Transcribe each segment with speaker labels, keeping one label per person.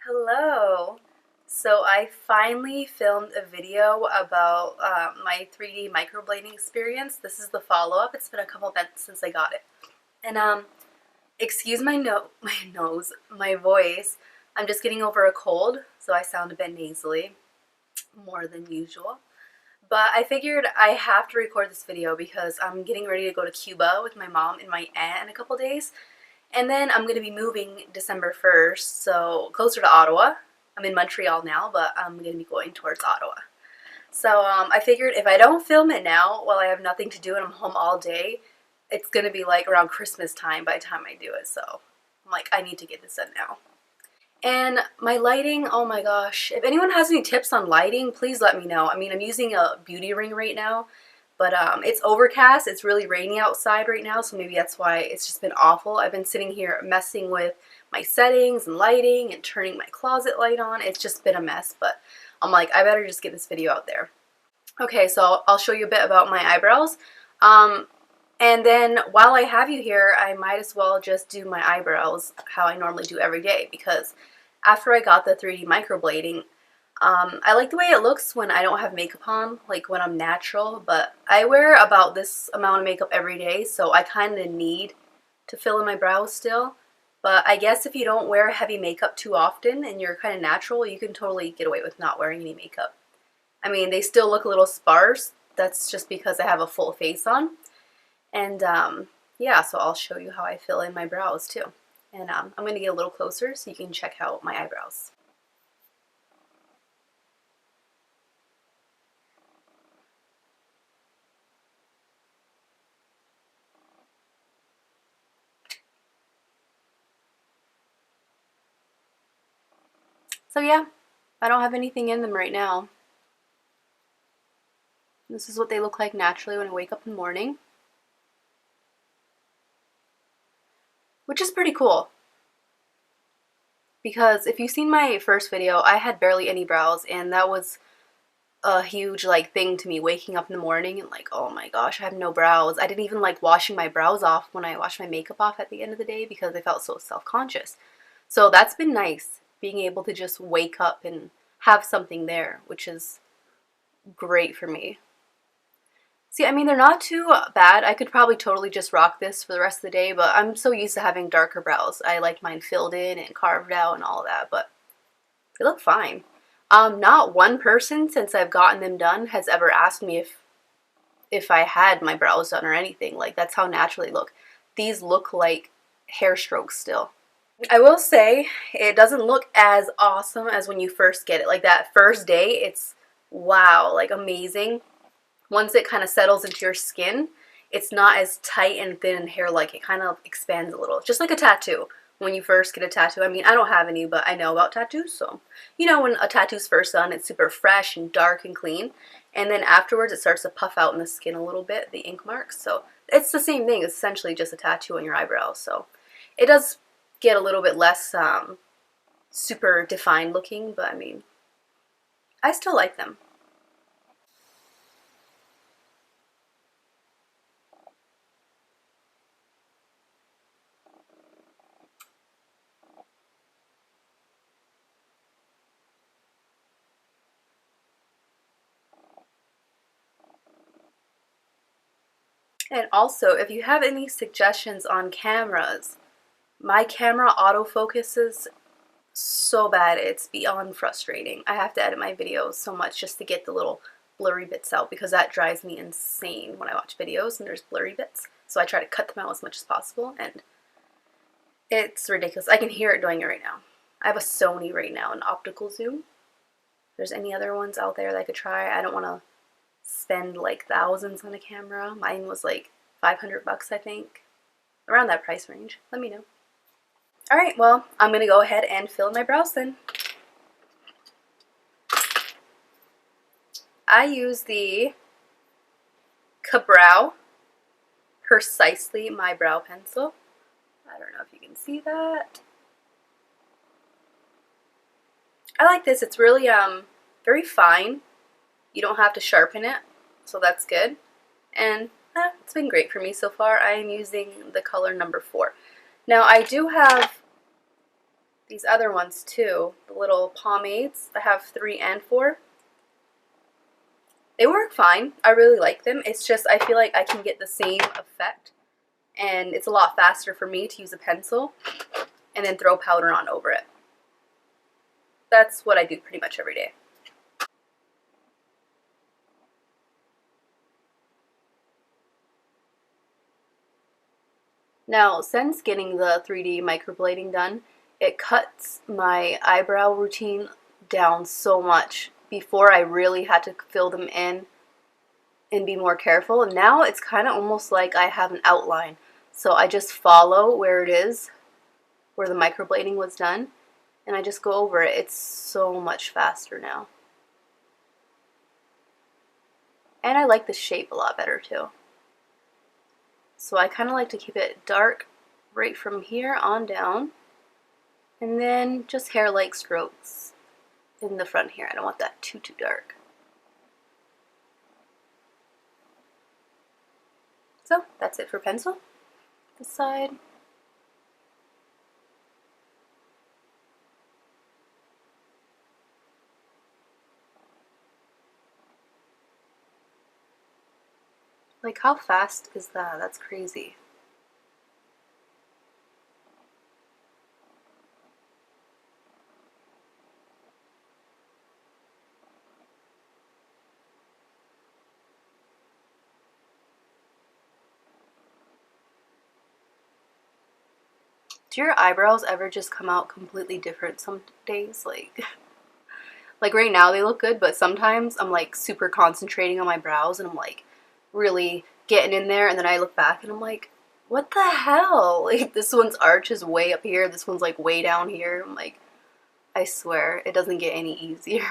Speaker 1: Hello. So I finally filmed a video about my 3D microblading experience. This is the follow-up. It's been a couple months since I got it. And excuse my my nose, my voice. I'm just getting over a cold, so I sound a bit nasally, more than usual. But I figured I have to record this video because I'm getting ready to go to Cuba with my mom and my aunt in a couple days. And then I'm going to be moving December 1st, so closer to Ottawa. I'm in Montreal now, but I'm going to be going towards Ottawa. So I figured if I don't film it now while I have nothing to do and I'm home all day, it's going to be like around Christmas time by the time I do it. So I'm like, I need to get this done now. And my lighting, oh my gosh. If anyone has any tips on lighting, please let me know. I mean, I'm using a beauty ring right now, but it's overcast. It's really rainy outside right now, so maybe that's why it's just been awful. I've been sitting here messing with my settings and lighting and turning my closet light on. It's just been a mess, but I'm like, I better just get this video out there. Okay, so I'll show you a bit about my eyebrows. And then while I have you here, I might as well just do my eyebrows how I normally do every day, because after I got the 3D microblading, I like the way it looks when I don't have makeup on, like when I'm natural, but I wear about this amount of makeup every day, so I kind of need to fill in my brows still. But I guess if you don't wear heavy makeup too often and you're kind of natural, you can totally get away with not wearing any makeup. I mean, they still look a little sparse. That's just because I have a full face on. And yeah, so I'll show you how I fill in my brows too. And I'm going to get a little closer so you can check out my eyebrows. So yeah, I don't have anything in them right now. This is what they look like naturally when I wake up in the morning, which is pretty cool. Because if you've seen my first video, I had barely any brows, and that was a huge like thing to me, waking up in the morning and like, oh my gosh, I have no brows. I didn't even like washing my brows off when I washed my makeup off at the end of the day because I felt so self-conscious. So that's been nice, being able to just wake up and have something there, which is great for me. See, I mean, they're not too bad. I could probably totally just rock this for the rest of the day, but I'm so used to having darker brows. I like mine filled in and carved out and all that, but they look fine. Not one person since I've gotten them done has ever asked me if I had my brows done or anything. Like, that's how natural they look. These look like hair strokes still. I will say, it doesn't look as awesome as when you first get it. Like, that first day, it's wow, like amazing. Once it kind of settles into your skin, it's not as tight and thin and hair-like. It kind of expands a little, just like a tattoo. When you first get a tattoo, I mean, I don't have any, but I know about tattoos, so you know when a tattoo's first done, it's super fresh and dark and clean, and then afterwards it starts to puff out in the skin a little bit, the ink marks. So it's the same thing. It's essentially just a tattoo on your eyebrows. So it does get a little bit less super defined looking, but I mean, I still like them. And also, if you have any suggestions on cameras, my camera autofocuses so bad it's beyond frustrating. I have to edit my videos so much just to get the little blurry bits out, because that drives me insane when I watch videos and there's blurry bits. So I try to cut them out as much as possible, and it's ridiculous. I can hear it doing it right now. I have a Sony right now, an optical zoom. If there's any other ones out there that I could try. I don't want to spend like thousands on a camera. Mine was like 500 bucks, I think. Around that price range. Let me know. Alright, well, I'm going to go ahead and fill in my brows then. I use the Ka-Brow Precisely My Brow Pencil. I don't know if you can see that. I like this. It's really very fine. You don't have to sharpen it, so that's good. And it's been great for me so far. I am using the color number 4. Now, I do have these other ones too, the little pomades. I have 3 and 4. They work fine. I really like them. It's just I feel like I can get the same effect, and it's a lot faster for me to use a pencil and then throw powder on over it. That's what I do pretty much every day. Now, since getting the 3D microblading done, it cuts my eyebrow routine down so much. Before, I really had to fill them in and be more careful. And now it's kind of almost like I have an outline. So I just follow where it is, where the microblading was done, and I just go over it. It's so much faster now. And I like the shape a lot better too. So I kind of like to keep it dark right from here on down, and then just hair-like strokes in the front here. I don't want that too dark. So that's it for pencil. This side. Like, how fast is that? That's crazy. Do your eyebrows ever just come out completely different some days? Like right now they look good, but sometimes I'm like super concentrating on my brows and I'm like really getting in there, and then I look back and I'm like, what the hell? Like, this one's arch is way up here, this one's like way down here. I'm like, I swear it doesn't get any easier.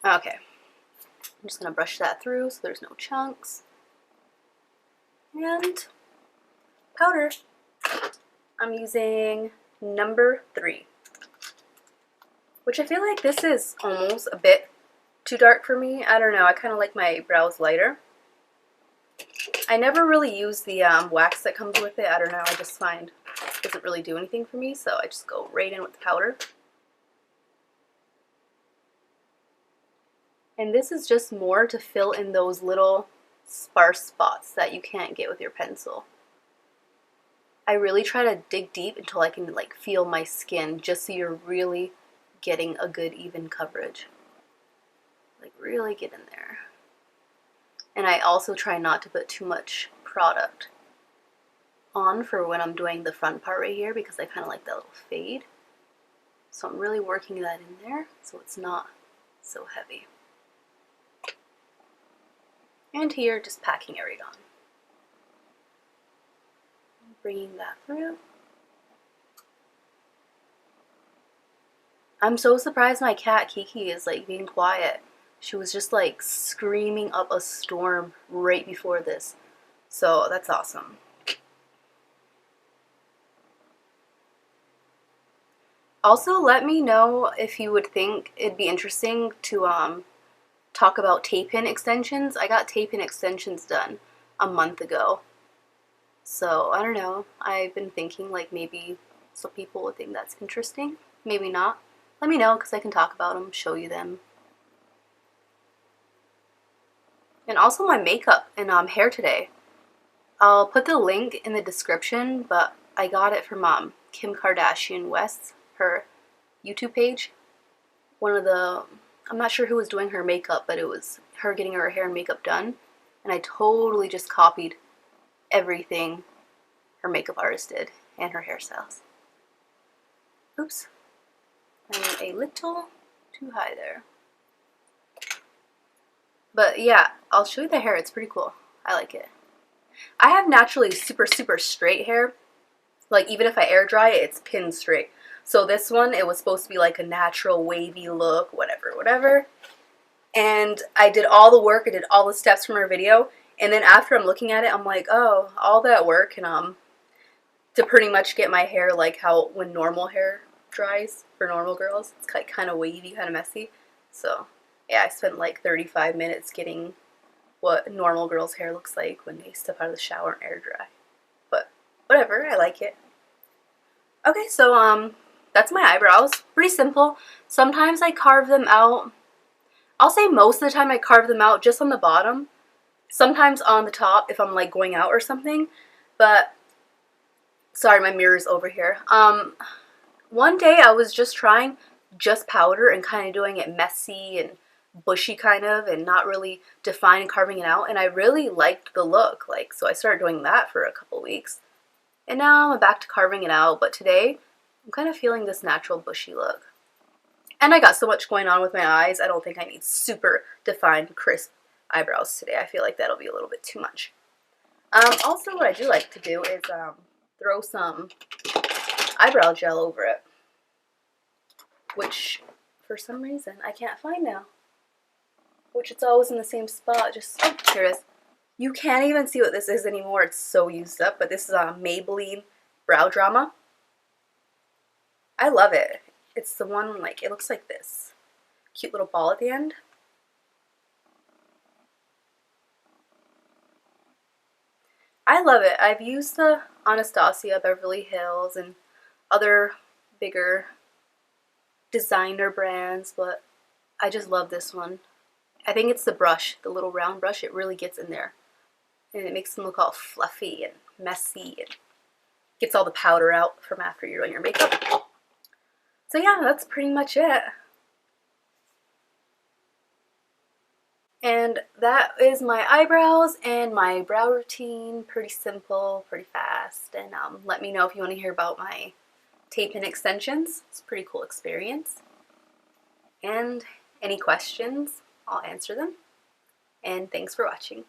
Speaker 1: Okay, I'm just gonna brush that through so there's no chunks. And powder. I'm using number 3, which I feel like this is almost a bit too dark for me. I don't know, I kind of like my brows lighter. I never really use the wax that comes with it. I don't know, I just find it doesn't really do anything for me, so I just go right in with the powder. And this is just more to fill in those little sparse spots that you can't get with your pencil. I really try to dig deep until I can like feel my skin, just so you're really getting a good even coverage. Like, really get in there. And I also try not to put too much product on for when I'm doing the front part right here, because I kind of like that little fade. So I'm really working that in there so it's not so heavy. And here, just packing it right on. Bringing that through. I'm so surprised my cat Kiki is like being quiet. She was just like screaming up a storm right before this. So that's awesome. Also, let me know if you would think it'd be interesting to talk about tape-in extensions. I got tape-in extensions done a month ago. So, I don't know, I've been thinking like maybe some people would think that's interesting, maybe not. Let me know because I can talk about them, show you them. And also my makeup and hair today. I'll put the link in the description, but I got it from Kim Kardashian West's, her YouTube page. I'm not sure who was doing her makeup, but it was her getting her hair and makeup done. And I totally just copied everything her makeup artist did and her hairstyles. Oops. I went a little too high there. But yeah, I'll show you the hair. It's pretty cool. I like it. I have naturally super straight hair. Like, even if I air dry it, it's pin straight. So this one, it was supposed to be like a natural wavy look, whatever. And I did all the work, I did all the steps from her video, and then after I'm looking at it, I'm like, oh, all that work, and to pretty much get my hair like how when normal hair dries for normal girls, it's like kind of wavy, kind of messy. So yeah, I spent like 35 minutes getting what normal girls' hair looks like when they step out of the shower and air dry. But whatever, I like it. Okay, so that's my eyebrows. Pretty simple. Sometimes I carve them out. I'll say most of the time I carve them out just on the bottom. Sometimes on the top if I'm like going out or something. But sorry, my mirror's over here. One day I was just trying just powder and kind of doing it messy and bushy kind of and not really defining carving it out, and I really liked the look, like, so I started doing that for a couple weeks. And now I'm back to carving it out, but today I'm kind of feeling this natural bushy look. And I got so much going on with my eyes, I don't think I need super defined, crisp eyebrows today. I feel like that'll be a little bit too much. Also, what I do like to do is throw some eyebrow gel over it, which for some reason I can't find now. Which it's always in the same spot. Just, oh, here it is. You can't even see what this is anymore. It's so used up, but this is a Maybelline Brow Drama. I love it. It's the one, like, it looks like this. Cute little ball at the end. I love it. I've used the Anastasia Beverly Hills and other bigger designer brands, but I just love this one. I think it's the brush, the little round brush. It really gets in there. And it makes them look all fluffy and messy and gets all the powder out from after you're doing your makeup. So yeah, that's pretty much it. And that is my eyebrows and my brow routine. Pretty simple, pretty fast. And let me know if you want to hear about my tape and extensions. It's a pretty cool experience. And any questions, I'll answer them. And thanks for watching.